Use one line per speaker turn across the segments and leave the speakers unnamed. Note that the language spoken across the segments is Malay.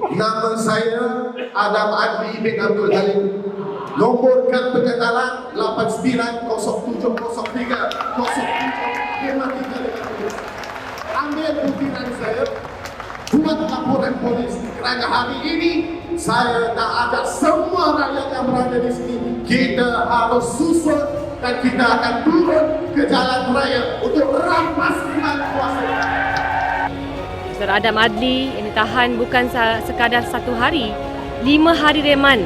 Nama saya Adam Adli bin Abdul Halim. Nombor kad pengenalan 8907030753. Ambil butiran saya, buat laporan polis, kerana hari ini saya nak ajak semua rakyat yang berada di sini, kita harus susun dan kita akan turun ke jalan raya untuk rampas kuasa.
Saudara Adam Adli yang ditahan bukan sekadar 1 hari, 5 hari reman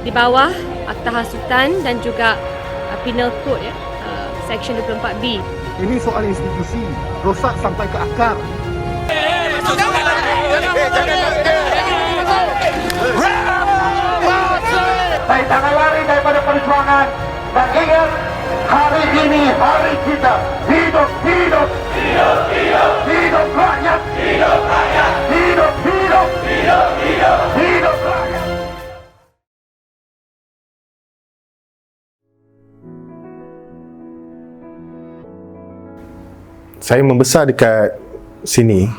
di bawah Akta Hasutan dan juga Penal Code Section 24B.
Ini soal institusi, rosak sampai ke akar.
Saya jangan lari daripada perjuangan dan ingat, hari ini hari kita. Hidup, hidup, hidup, hidup, hidup rakyat, hidup rakyat, hidup, hidup, hidup, hidup, hidup rakyat.
Saya membesar dekat sini,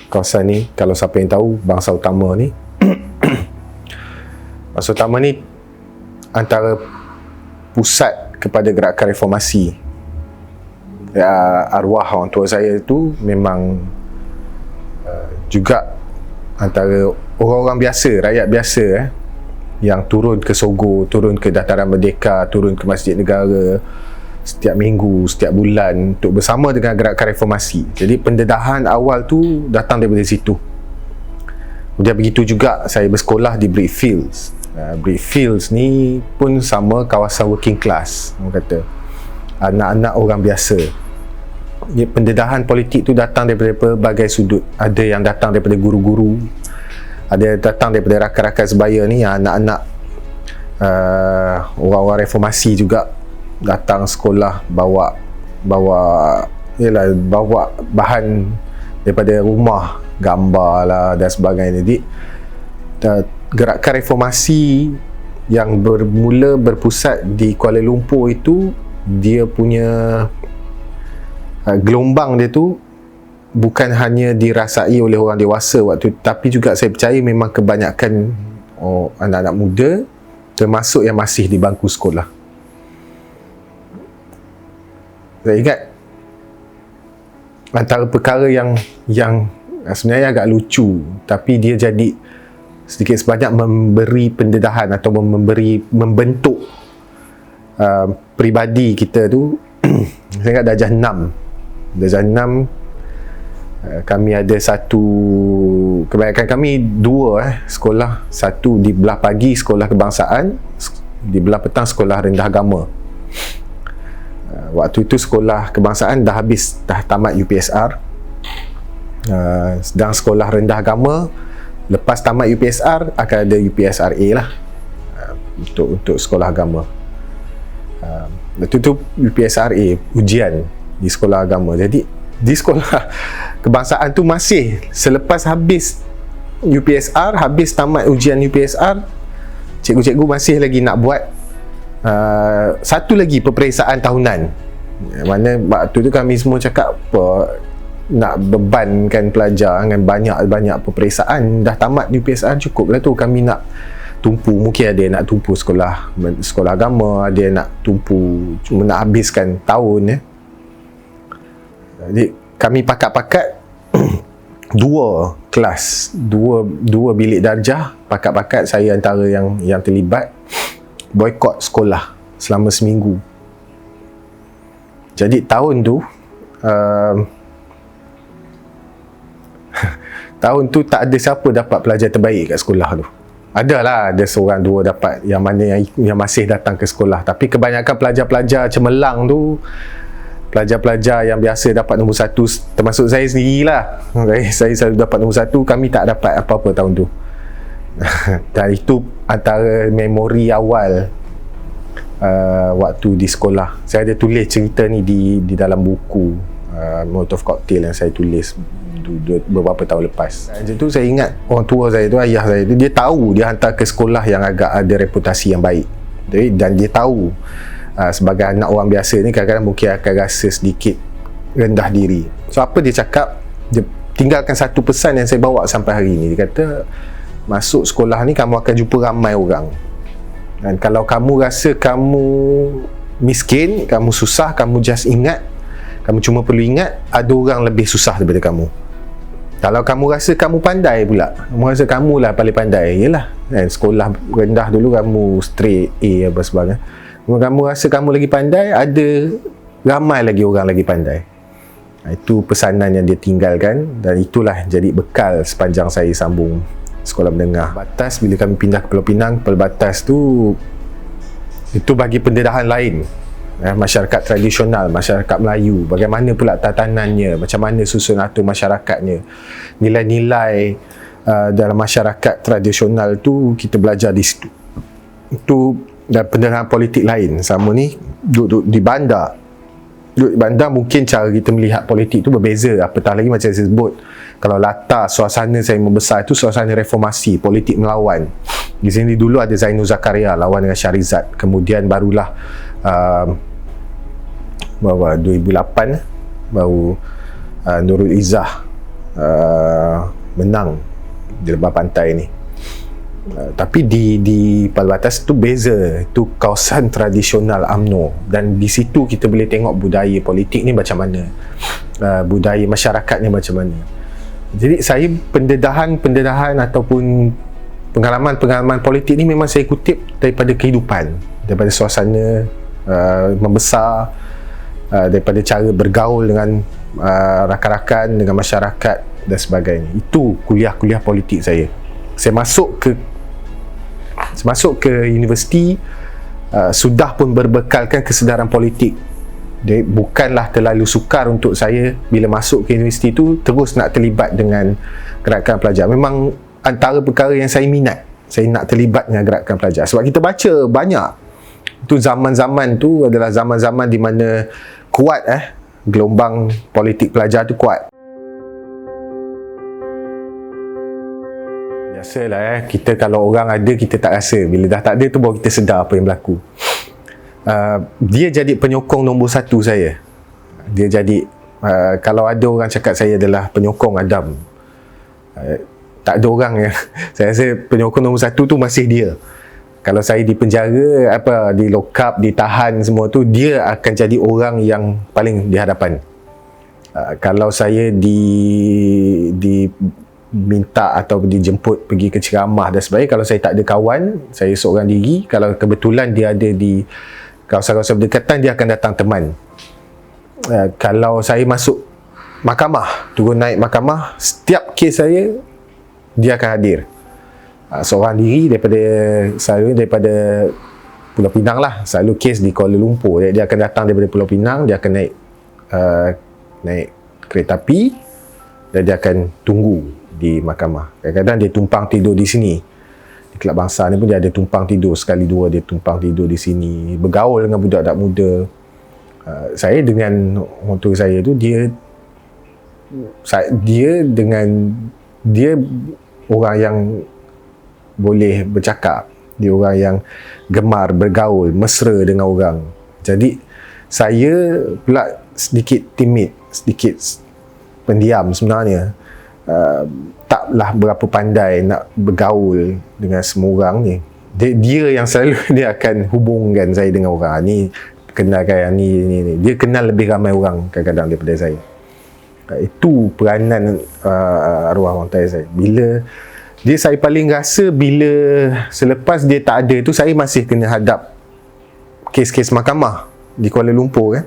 kawasan ni. Kalau siapa yang tahu Bangsa Utama ni Bangsa Utama ni antara pusat kepada gerakan reformasi. Arwah orang tua saya tu memang juga antara orang-orang biasa, rakyat biasa yang turun ke Sogo, turun ke Dataran Merdeka, turun ke Masjid Negara setiap minggu, setiap bulan untuk bersama dengan gerakan reformasi. Jadi pendedahan awal tu datang daripada situ. Kemudian begitu juga saya bersekolah di Brickfields. Brickfields ni pun sama kawasan working class, orang kata anak-anak orang biasa. Pendedahan politik tu datang daripada berbagai sudut. Ada yang datang daripada guru-guru, ada yang datang daripada rakan-rakan sebaya ni, anak-anak orang-orang reformasi juga datang sekolah bawa bahan daripada rumah, gambar lah dan sebagainya. Jadi gerakan reformasi yang bermula berpusat di Kuala Lumpur itu, dia punya gelombang dia tu bukan hanya dirasai oleh orang dewasa waktu tu, tapi juga saya percaya memang kebanyakan anak-anak muda, termasuk yang masih di bangku sekolah. Saya ingat antara perkara yang sebenarnya agak lucu, tapi dia jadi sedikit sebanyak memberi pendedahan atau membentuk peribadi kita tu. Saya ingat darjah 6 kami ada satu, kebanyakan kami dua sekolah. Satu di belah pagi sekolah kebangsaan, di belah petang sekolah rendah agama. Waktu itu sekolah kebangsaan dah habis, dah tamat UPSR. Sedang sekolah rendah agama, lepas tamat UPSR akan ada UPSRA lah, untuk sekolah agama. Waktu itu UPSRA ujian di sekolah agama. Jadi di sekolah kebangsaan tu masih selepas habis UPSR, habis tamat ujian UPSR, cikgu-cikgu masih lagi nak buat satu lagi peperiksaan tahunan. Mana waktu tu kami semua cakap apa, nak bebankan pelajar dengan banyak peperiksaan. Dah tamat UPSR cukup lah tu. Kami nak tumpu, mungkin ada yang nak tumpu sekolah agama, ada yang nak tumpu cuma nak habiskan tahun Jadi kami pakat-pakat dua kelas, dua bilik darjah, pakat-pakat saya antara yang terlibat boikot sekolah selama seminggu. Jadi tahun tu tahun tu tak ada siapa dapat pelajar terbaik kat sekolah tu. Adalah, ada seorang dua dapat, yang mana yang masih datang ke sekolah. Tapi kebanyakan pelajar-pelajar cemerlang tu, pelajar-pelajar yang biasa dapat nombor 1, termasuk saya sendirilah. Saya selalu dapat nombor 1, kami tak dapat apa-apa tahun tu. Dan itu antara memori awal waktu di sekolah. Saya ada tulis cerita ni di dalam buku Molotov Cocktail yang saya tulis beberapa tahun lepas. Macam tu saya ingat orang tua saya tu, ayah saya tu, dia tahu dia hantar ke sekolah yang agak ada reputasi yang baik. Dan dia tahu sebagai anak orang biasa ni kadang-kadang mungkin akan rasa sedikit rendah diri. So apa dia cakap, dia tinggalkan satu pesan yang saya bawa sampai hari ni. Dia kata, masuk sekolah ni kamu akan jumpa ramai orang. Dan kalau kamu rasa kamu miskin, kamu susah, kamu just ingat, kamu cuma perlu ingat ada orang lebih susah daripada kamu. Kalau kamu rasa kamu pandai pula, kamu rasa kamu lah paling pandai, yelah kan, sekolah rendah dulu kamu straight A apa sebagainya. Kamu rasa kamu lagi pandai, ada ramai lagi orang lagi pandai. Itu pesanan yang dia tinggalkan, dan itulah jadi bekal sepanjang saya sambung sekolah menengah. Batas bila kami pindah ke Pulau Pinang, pelbatas tu itu bagi pendedahan lain. Masyarakat tradisional, masyarakat Melayu, bagaimana pula tatanannya, macam mana susun atur masyarakatnya, nilai-nilai dalam masyarakat tradisional tu kita belajar di situ. Itu dan pendedahan politik lain. Sama ni duduk di bandar. Duduk di bandar mungkin cara kita melihat politik tu berbeza. Apatah lagi macam saya sebut, kalau latar suasana saya membesar itu suasana reformasi, politik melawan. Di sini dulu ada Zainul Zakaria lawan dengan Syarizat, kemudian barulah baru 2008 baru Nurul Izzah menang di Lebah Pantai ni. Tapi di Pelbatas tu beza, itu kawasan tradisional UMNO, dan di situ kita boleh tengok budaya politik ni macam mana, budaya masyarakatnya macam mana. Jadi saya pendedahan ataupun pengalaman politik ni memang saya kutip daripada kehidupan, daripada suasana membesar, daripada cara bergaul dengan rakan-rakan, dengan masyarakat dan sebagainya. Itu kuliah-kuliah politik saya. Saya masuk ke universiti sudah pun berbekalkan kesedaran politik. Dia bukanlah terlalu sukar untuk saya bila masuk ke universiti tu terus nak terlibat dengan gerakan pelajar. Memang antara perkara yang saya minat, saya nak terlibat dengan gerakan pelajar. Sebab kita baca banyak. Itu zaman-zaman tu adalah zaman-zaman di mana kuat gelombang politik pelajar tu kuat. Biasalah kita kalau orang ada kita tak rasa, bila dah tak ada tu baru kita sedar apa yang berlaku. Dia jadi penyokong nombor satu saya. Dia jadi kalau ada orang cakap saya adalah penyokong Adam, tak ada orang yang saya rasa penyokong nombor satu tu masih dia. Kalau saya di penjara, di lock up, ditahan semua tu, dia akan jadi orang yang paling di hadapan. Kalau saya diminta atau dijemput pergi ke ceramah dan sebagainya, kalau saya tak ada kawan, saya seorang diri, kalau kebetulan dia ada di kawasan-kawasan berdekatan, dia akan datang teman. Kalau saya masuk mahkamah, turun naik mahkamah, setiap kes saya, dia akan hadir. Seorang diri daripada Pulau Pinang lah, selalu kes di Kuala Lumpur. Dia akan datang daripada Pulau Pinang, dia akan naik kereta api dan dia akan tunggu di mahkamah. Kadang-kadang dia tumpang tidur di sini. Di Kelab Bangsa ni pun dia ada tumpang tidur, sekali dua dia tumpang tidur di sini, bergaul dengan budak-budak muda. Saya dengan orang tua saya tu, dia orang yang boleh bercakap, dia orang yang gemar bergaul, mesra dengan orang. Jadi saya pula sedikit timid, sedikit pendiam sebenarnya. Taklah berapa pandai nak bergaul dengan semua orang ni. Dia yang selalu dia akan hubungkan saya dengan orang ni, kenalkan ni. Dia kenal lebih ramai orang kadang-kadang daripada saya. Itu peranan arwah orang tua saya. Saya paling rasa bila selepas dia tak ada tu, saya masih kena hadap kes-kes mahkamah di Kuala Lumpur kan.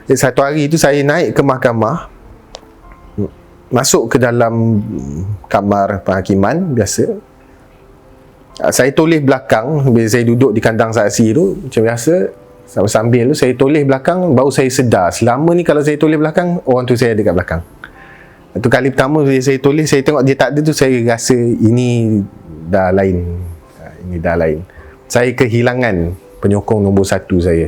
Satu hari tu saya naik ke mahkamah, masuk ke dalam kamar penghakiman biasa. Saya toleh belakang bila saya duduk di kandang saksi tu, macam biasa sambil tu saya toleh belakang, baru saya sedar selama ni kalau saya toleh belakang, orang tu saya ada kat belakang. Itu kali pertama saya toleh, saya tengok dia tak ada tu, saya rasa ini dah lain. Saya kehilangan penyokong nombor satu saya.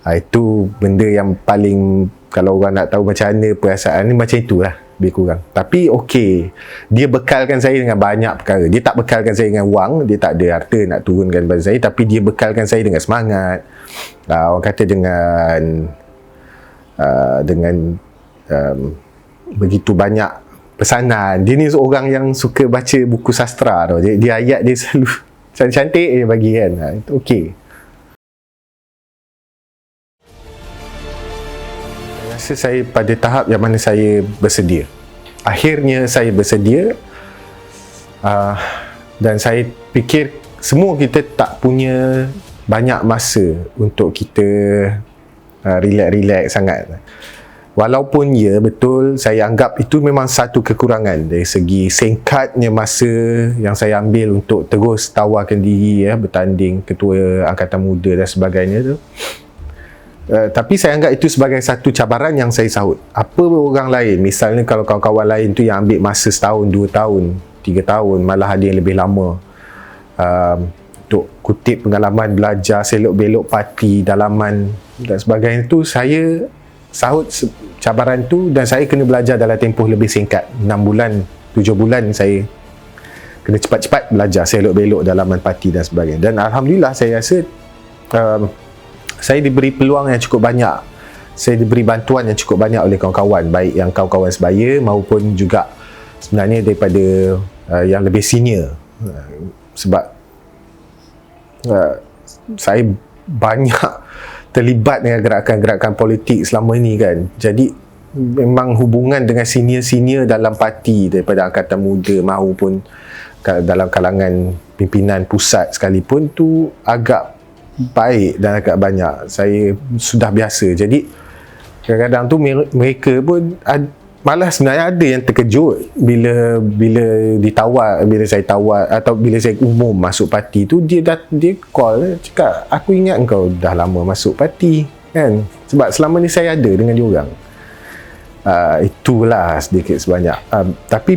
Itu benda yang paling, kalau orang nak tahu macam mana perasaan ni, macam itulah lebih kurang. Tapi okey, dia bekalkan saya dengan banyak perkara. Dia tak bekalkan saya dengan wang, dia tak ada harta nak turunkan pada saya, tapi dia bekalkan saya dengan semangat. Orang kata dengan begitu banyak pesanan. Dia ni orang yang suka baca buku sastra tau. Dia ayat dia selalu cantik-cantik dia bagi kan. Itu okey. Saya rasa saya pada tahap yang mana saya bersedia. Akhirnya saya bersedia, dan saya fikir semua kita tak punya banyak masa untuk kita relax sangat. Walaupun ya betul, saya anggap itu memang satu kekurangan dari segi singkatnya masa yang saya ambil untuk terus tawarkan diri bertanding ketua angkatan muda dan sebagainya tu. Tapi saya anggap itu sebagai satu cabaran yang saya sahut. Apa orang lain, misalnya kalau kawan-kawan lain tu yang ambil masa setahun, 2 tahun, 3 tahun, malah ada yang lebih lama untuk kutip pengalaman belajar selok-belok parti, dalaman dan sebagainya tu, saya sahut cabaran tu dan saya kena belajar dalam tempoh lebih singkat, 6 bulan, 7 bulan saya kena cepat-cepat belajar selok-belok dalaman parti dan sebagainya. Dan Alhamdulillah saya rasa saya diberi peluang yang cukup banyak, saya diberi bantuan yang cukup banyak oleh kawan-kawan, baik yang kawan-kawan sebaya maupun juga sebenarnya daripada yang lebih senior. Sebab saya banyak terlibat dengan gerakan-gerakan politik selama ini kan. Jadi memang hubungan dengan senior-senior dalam parti daripada angkatan muda maupun dalam kalangan pimpinan pusat sekalipun tu agak baik dan agak banyak. Saya sudah biasa. Jadi kadang-kadang tu mereka pun malah sebenarnya ada yang terkejut bila ditawar, bila saya tawar atau bila saya umum masuk parti tu, dia call cakap, aku ingat kau dah lama masuk parti kan, sebab selama ni saya ada dengan diorang. Itulah sedikit sebanyak. Tapi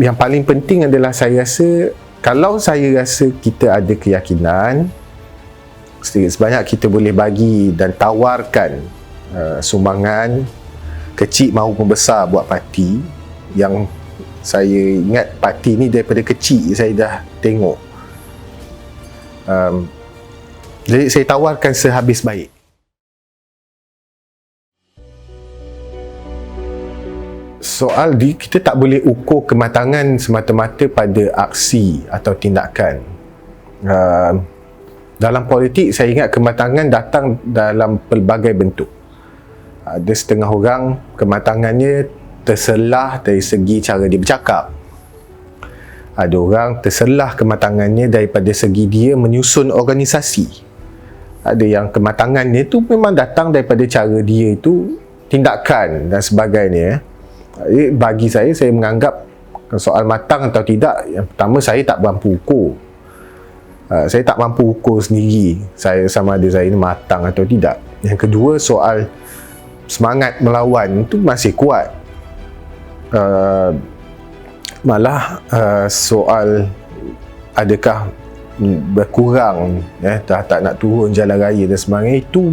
yang paling penting adalah saya rasa, kalau saya rasa kita ada keyakinan, sedikit sebanyak kita boleh bagi dan tawarkan sumbangan kecil maupun besar buat parti. Yang saya ingat parti ni daripada kecil saya dah tengok. Jadi saya tawarkan sehabis baik. Soal kita tak boleh ukur kematangan semata-mata pada aksi atau tindakan. Dalam politik saya ingat kematangan datang dalam pelbagai bentuk. Ada setengah orang kematangannya terselah dari segi cara dia bercakap. Ada orang terselah kematangannya daripada segi dia menyusun organisasi. Ada yang kematangannya tu memang datang daripada cara dia itu tindakan dan sebagainya. Bagi saya menganggap soal matang atau tidak, yang pertama saya tak mampu ukur. Saya tak mampu ukur sendiri saya sama ada saya ni matang atau tidak. Yang kedua, soal semangat melawan itu masih kuat. Malah soal adakah berkurang dah tak nak turun jalan raya dan sebagainya, itu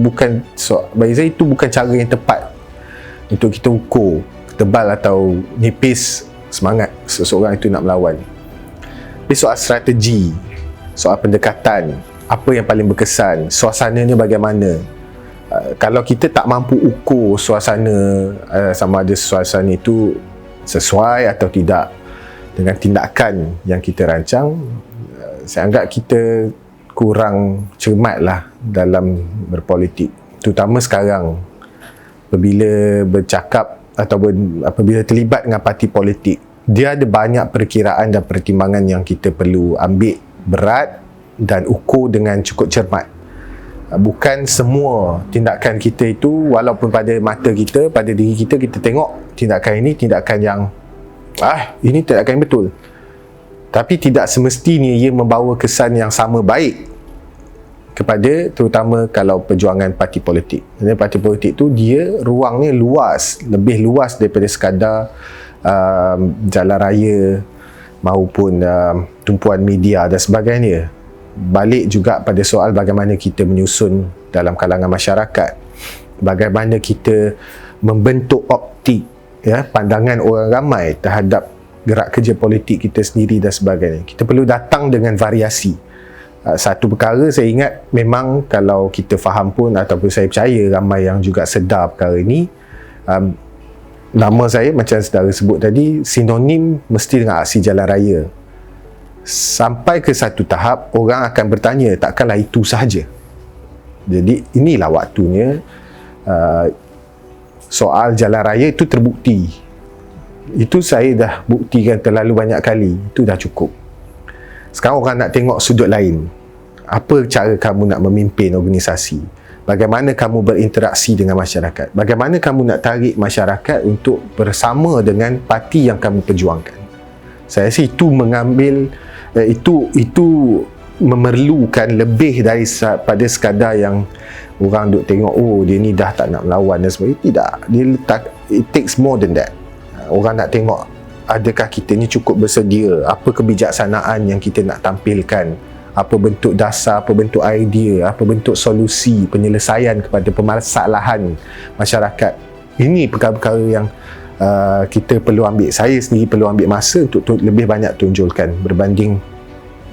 bukan bagi saya itu bukan cara yang tepat untuk kita ukur tebal atau nipis semangat seseorang itu nak melawan. Tapi soal strategi, soal pendekatan, apa yang paling berkesan, suasananya bagaimana. Kalau kita tak mampu ukur suasana, sama ada suasana itu sesuai atau tidak dengan tindakan yang kita rancang, saya anggap kita kurang cermatlah dalam berpolitik. Terutama sekarang apabila bercakap atau apabila terlibat dengan parti politik, dia ada banyak perkiraan dan pertimbangan yang kita perlu ambil berat dan ukur dengan cukup cermat. Bukan semua tindakan kita itu, walaupun pada mata kita, pada diri kita, kita tengok tindakan ini tindakan yang ini tindakan yang betul, tapi tidak semestinya ia membawa kesan yang sama baik kepada, terutama kalau perjuangan parti politik. Jadi parti politik tu dia ruangnya luas, lebih luas daripada sekadar jalan raya maupun tumpuan media dan sebagainya. Balik juga pada soal bagaimana kita menyusun dalam kalangan masyarakat, bagaimana kita membentuk optik pandangan orang ramai terhadap gerak kerja politik kita sendiri dan sebagainya. Kita perlu datang dengan variasi. Satu perkara saya ingat, memang kalau kita faham pun, ataupun saya percaya ramai yang juga sedar perkara ini, nama saya macam saudara sebut tadi, sinonim mesti dengan aksi jalan raya. Sampai ke satu tahap, orang akan bertanya, takkanlah itu sahaja. Jadi inilah waktunya soal jalan raya itu terbukti. Itu saya dah buktikan terlalu banyak kali. Itu dah cukup. Sekarang orang nak tengok sudut lain. Apa cara kamu nak memimpin organisasi? Bagaimana kamu berinteraksi dengan masyarakat? Bagaimana kamu nak tarik masyarakat untuk bersama dengan parti yang kamu perjuangkan? Saya rasa itu mengambil itu memerlukan lebih daripada sekadar yang orang duk tengok, oh dia ni dah tak nak melawan dan sebagainya. Tidak, dia letak, it takes more than that. Orang nak tengok adakah kita ni cukup bersedia, apa kebijaksanaan yang kita nak tampilkan, apa bentuk dasar, apa bentuk idea, apa bentuk solusi penyelesaian kepada permasalahan masyarakat. Ini perkara-perkara yang kita perlu ambil, saya sendiri perlu ambil masa untuk lebih banyak tunjulkan berbanding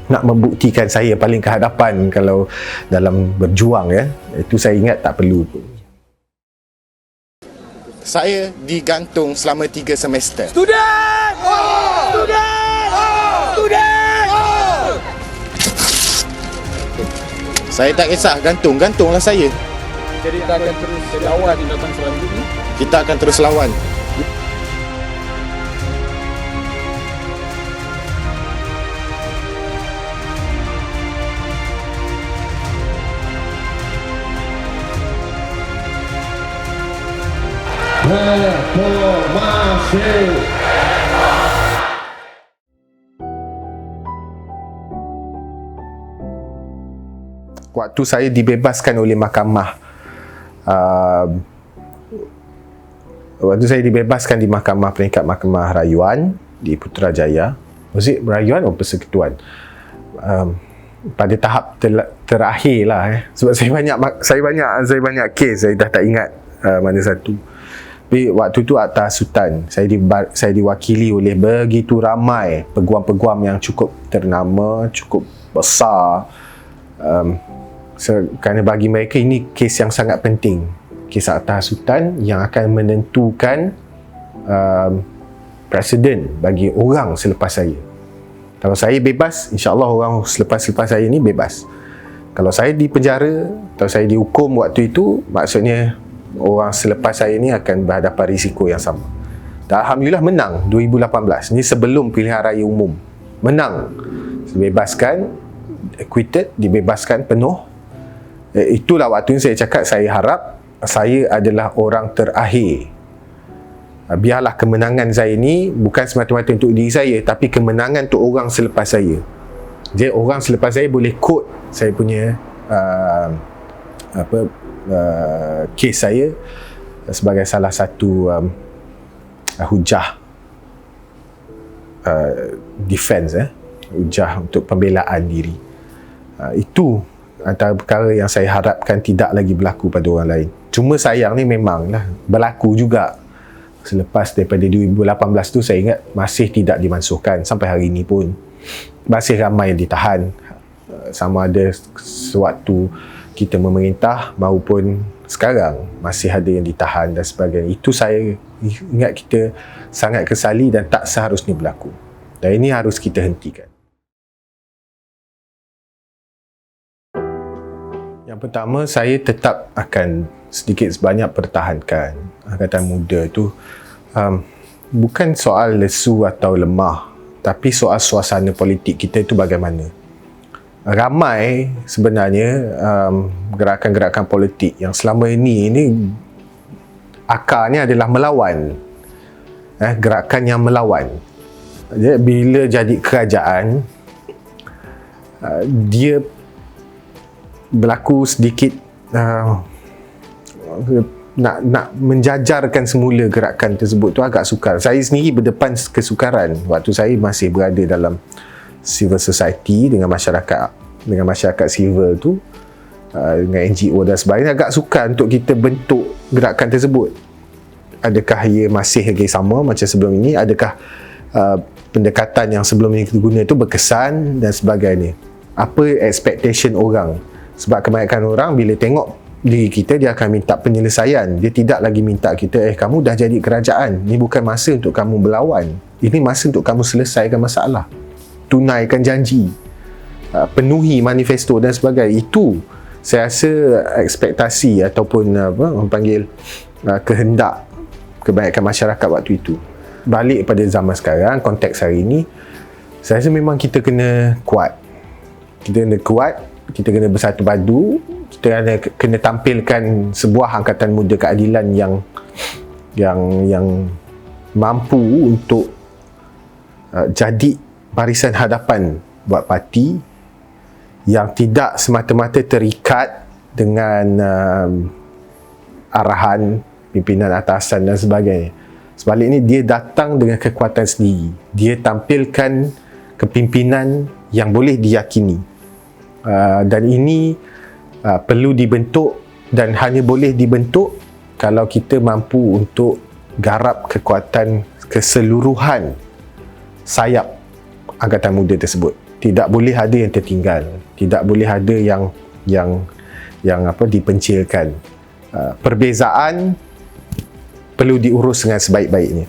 nak membuktikan saya paling ke hadapan kalau dalam berjuang, ya. Itu saya ingat tak perlu pun. Saya digantung selama 3 semester.
Student! Student! Student!
Saya tak kisah, gantunglah saya.
Jadi kita akan terus lawan di datang selanjutnya.
Kita akan terus lawan. Waktu saya dibebaskan oleh mahkamah, waktu saya dibebaskan di mahkamah peringkat mahkamah rayuan di Putrajaya, was it rayuan atau persekutuan, pada tahap terakhir lah, sebab saya banyak kes, saya dah tak ingat mana satu. Tapi waktu tu atas sultan, saya diwakili oleh begitu ramai peguam-peguam yang cukup ternama, cukup besar. Kerana bagi mereka ini kes yang sangat penting, kes atas sultan yang akan menentukan presiden bagi orang selepas saya. Kalau saya bebas, insya-Allah orang selepas saya ini bebas. Kalau saya di penjara atau saya dihukum waktu itu, maksudnya orang selepas saya ini akan berhadapan risiko yang sama. Dan alhamdulillah menang 2018. Ini sebelum pilihan raya umum. Menang. Dibebaskan, acquitted, dibebaskan penuh. Itulah waktu saya cakap, saya harap saya adalah orang terakhir. Biarlah kemenangan saya ini bukan semata-mata untuk diri saya, tapi kemenangan untuk orang selepas saya. Jadi orang selepas saya boleh quote saya punya kes saya sebagai salah satu hujah defense, hujah untuk pembelaan diri. Itu antara perkara yang saya harapkan tidak lagi berlaku pada orang lain. Cuma sayang ni memanglah berlaku juga. Selepas daripada 2018 tu, saya ingat masih tidak dimansuhkan sampai hari ini pun. Masih ramai yang ditahan, sama ada sewaktu kita memerintah maupun sekarang masih ada yang ditahan dan sebagainya. Itu saya ingat kita sangat kesali dan tak seharusnya berlaku. Dan ini harus kita hentikan. Yang pertama, saya tetap akan sedikit sebanyak pertahankan Angkatan Muda tu. Bukan soal lesu atau lemah, tapi soal suasana politik kita itu bagaimana. Ramai sebenarnya gerakan-gerakan politik yang selama ini akarnya adalah melawan, gerakan yang melawan. Jadi, bila jadi kerajaan, dia berlaku sedikit nak menjajarkan semula gerakan tersebut tu agak sukar. Saya sendiri berdepan kesukaran waktu saya masih berada dalam civil society dengan masyarakat civil tu, dengan NGO dan sebagainya. Agak sukar untuk kita bentuk gerakan tersebut. Adakah ia masih lagi sama macam sebelum ini? Adakah pendekatan yang sebelum ini kita guna itu berkesan dan sebagainya? Apa expectation orang? Sebab kebanyakan orang bila tengok diri kita, dia akan minta penyelesaian. Dia tidak lagi minta kita, kamu dah jadi kerajaan, ni bukan masa untuk kamu berlawan, ini masa untuk kamu selesaikan masalah, tunaikan janji, penuhi manifesto dan sebagainya. Itu saya rasa ekspektasi ataupun orang panggil kehendak kebanyakan masyarakat waktu itu. Balik pada zaman sekarang, konteks hari ini, saya rasa memang kita kena kuat. Kita kena kuat, kita kena bersatu padu, kita kena tampilkan sebuah angkatan muda keadilan yang mampu untuk jadi barisan hadapan buat parti, yang tidak semata-mata terikat dengan arahan pimpinan atasan dan sebagainya. Sebaliknya, dia datang dengan kekuatan sendiri. Dia tampilkan kepimpinan yang boleh diyakini. Dan ini perlu dibentuk, dan hanya boleh dibentuk kalau kita mampu untuk garap kekuatan keseluruhan sayap angkatan muda tersebut. Tidak boleh ada yang tertinggal, tidak boleh ada yang dipencilkan. Perbezaan perlu diurus dengan sebaik-baiknya.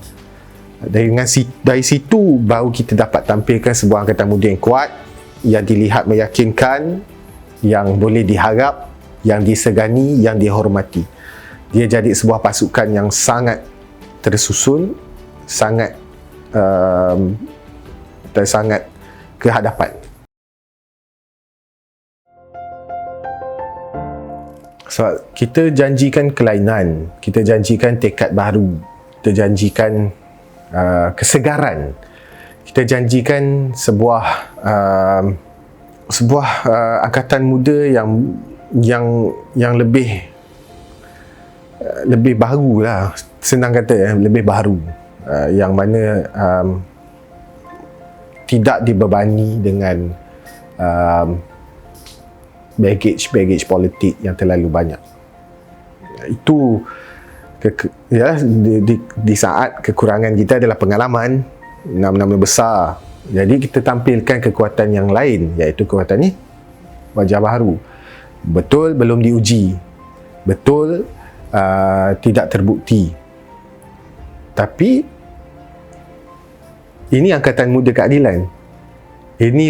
Dari situ baru kita dapat tampilkan sebuah angkatan muda yang kuat, yang dilihat meyakinkan, yang boleh diharap, yang disegani, yang dihormati. Dia jadi sebuah pasukan yang sangat tersusun, sangat ke hadapan. So, kita janjikan kelainan, kita janjikan tekad baru, kita janjikan kesegaran, kita janjikan sebuah angkatan muda yang lebih baru lah, senang kata, lebih baru, yang mana tidak dibebani dengan baggage politik yang terlalu banyak. Itu di saat kekurangan kita adalah pengalaman, nama-nama besar. Jadi kita tampilkan kekuatan yang lain, iaitu kekuatan ni wajah baru. Betul belum diuji, betul tidak terbukti, tapi ini angkatan muda keadilan. Ini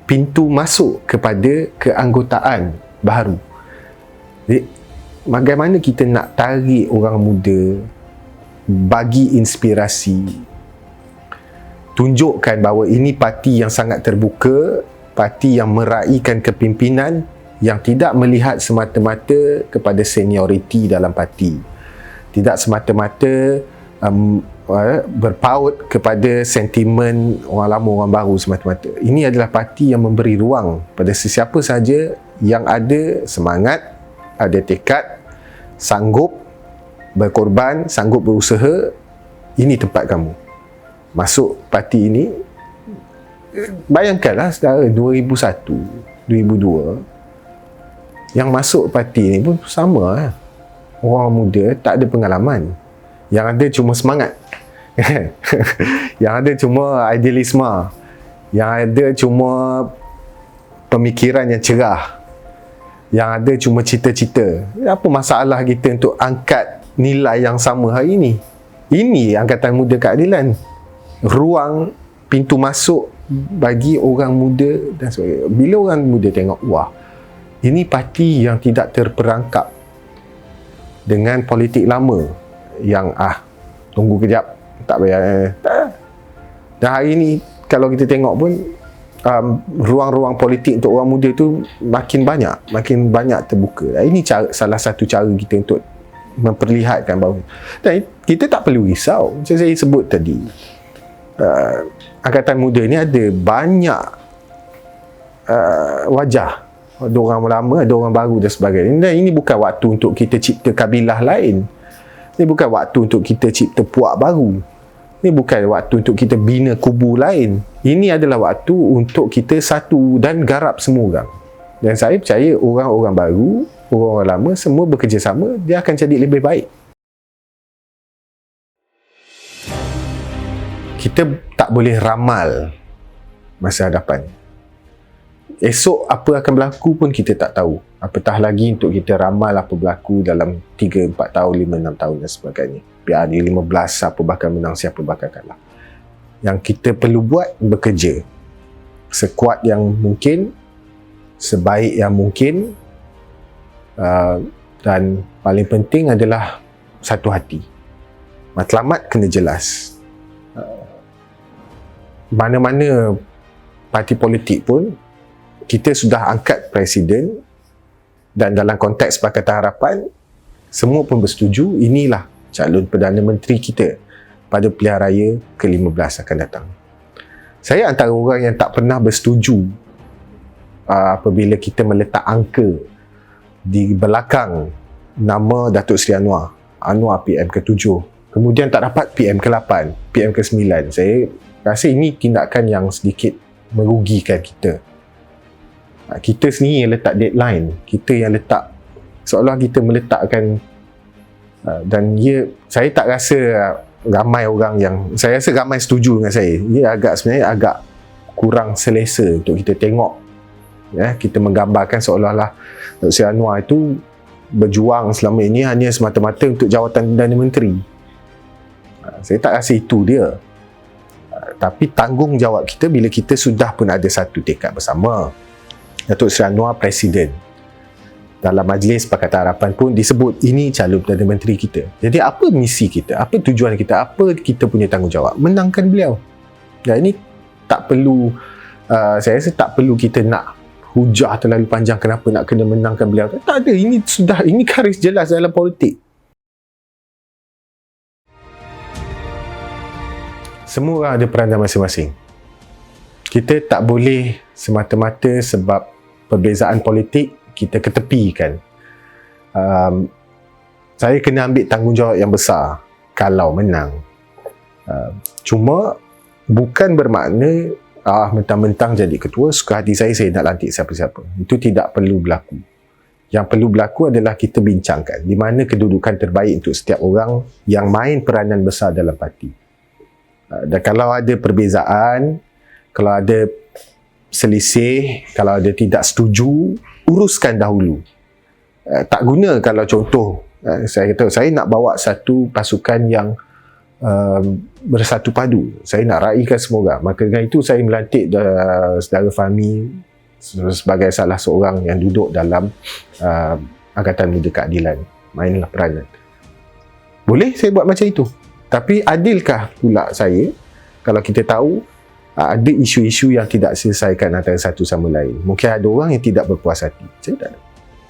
pintu masuk kepada keanggotaan baru. Jadi, bagaimana kita nak tarik orang muda, bagi inspirasi, tunjukkan bahawa ini parti yang sangat terbuka, parti yang meraihkan kepimpinan, yang tidak melihat semata-mata kepada senioriti dalam parti, tidak semata-mata berpaut kepada sentimen orang lama, orang baru semata-mata. Ini adalah parti yang memberi ruang pada sesiapa sahaja yang ada semangat, ada tekad, sanggup berkorban, sanggup berusaha. Ini tempat kamu. Masuk parti ini, bayangkanlah saudara, 2001, 2002, yang masuk parti ni pun sama, orang muda, tak ada pengalaman. Yang ada cuma semangat. Yang ada cuma idealisme. Yang ada cuma pemikiran yang cerah. Yang ada cuma cita-cita. Apa masalah kita untuk angkat nilai yang sama hari ini? Ini Angkatan Muda Keadilan. Ruang, pintu masuk bagi orang muda dan sebagainya. Bila orang muda tengok, wah, ini parti yang tidak terperangkap dengan politik lama, yang tunggu kejap, tak payah. Dan hari ini kalau kita tengok pun, ruang-ruang politik untuk orang muda tu makin banyak terbuka. Ini salah satu cara kita untuk memperlihatkan bahawa, dan kita tak perlu risau. Macam saya sebut tadi, angkatan muda ni ada banyak wajah. Ada orang lama, ada orang baru dan sebagainya. Dan ini bukan waktu untuk kita cipta kabilah lain. Ini bukan waktu untuk kita cipta puak baru. Ini bukan waktu untuk kita bina kubu lain. Ini adalah waktu untuk kita satu dan garap semua orang. Dan saya percaya orang-orang baru, orang-orang lama, semua bekerjasama, dia akan jadi lebih baik. Kita tak boleh ramal masa hadapan. Esok apa akan berlaku pun kita tak tahu. Apatah lagi untuk kita ramal apa berlaku dalam 3, 4 tahun, 5, 6 tahun dan sebagainya. Biar ada 15, siapa bakal menang, siapa bakal kalah. Yang kita perlu buat, bekerja sekuat yang mungkin, sebaik yang mungkin, dan paling penting adalah satu hati. Matlamat kena jelas. Mana-mana parti politik pun, kita sudah angkat presiden, dan dalam konteks Pakatan Harapan, semua pun bersetuju inilah calon Perdana Menteri kita pada pilihan raya ke-15 akan datang. Saya antara orang yang tak pernah bersetuju apabila kita meletak angka di belakang nama Datuk Seri Anwar PM ke-7, kemudian tak dapat PM ke-8, PM ke-9. Saya rasa ini tindakan yang sedikit merugikan kita. Kita sendiri yang letak deadline, kita yang letak, seolah kita meletakkan, dan saya tak rasa ramai orang yang, saya rasa ramai setuju dengan saya. Ia sebenarnya agak kurang selesa untuk kita tengok, kita menggambarkan seolah-olah Dr. Seri Anwar itu berjuang selama ini hanya semata-mata untuk jawatan Perdana Menteri. Saya tak rasa itu dia. Tapi tanggungjawab kita bila kita sudah pun ada satu tekad bersama. Datuk Seri Anwar Presiden. Dalam Majlis Pakatan Harapan pun disebut ini calon Perdana Menteri kita. Jadi apa misi kita? Apa tujuan kita? Apa kita punya tanggungjawab? Menangkan beliau. Dan ini tak perlu, saya rasa tak perlu kita nak hujah terlalu panjang kenapa nak kena menangkan beliau. Tak ada. Ini garis jelas dalam politik. Semua orang ada peranan masing-masing. Kita tak boleh semata-mata sebab perbezaan politik kita ketepikan. Saya kena ambil tanggungjawab yang besar kalau menang. Cuma bukan bermakna mentang-mentang jadi ketua suka hati saya nak lantik siapa-siapa. Itu tidak perlu berlaku. Yang perlu berlaku adalah kita bincangkan di mana kedudukan terbaik untuk setiap orang yang main peranan besar dalam parti. Dan kalau ada perbezaan, kalau ada selisih, kalau ada tidak setuju, uruskan dahulu. Tak guna kalau contoh, saya kata saya nak bawa satu pasukan yang bersatu padu. Saya nak raikan semua orang. Maka dengan itu saya melantik saudara Fahmi sebagai salah seorang yang duduk dalam Angkatan Muda Keadilan. Mainlah peranan. Boleh saya buat macam itu. Tapi adilkah pula saya kalau kita tahu ada isu-isu yang tidak selesaikan antara satu sama lain? Mungkin ada orang yang tidak berpuas hati. Saya tak ada.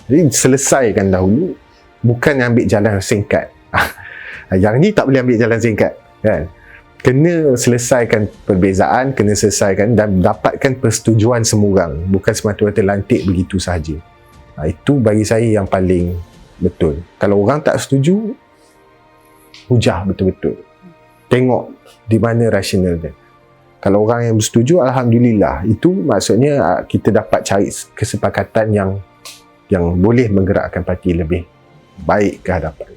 Jadi selesaikan dahulu, bukan ambil jalan singkat. Yang ni tak boleh ambil jalan singkat, kan? Kena selesaikan perbezaan, kena selesaikan dan dapatkan persetujuan semua orang, bukan semata-mata lantik begitu sahaja. Itu bagi saya yang paling betul. Kalau orang tak setuju, hujah betul-betul. Tengok di mana rasional dia. Kalau orang yang bersetuju, alhamdulillah. Itu maksudnya kita dapat cari kesepakatan yang boleh menggerakkan parti lebih baik ke hadapan.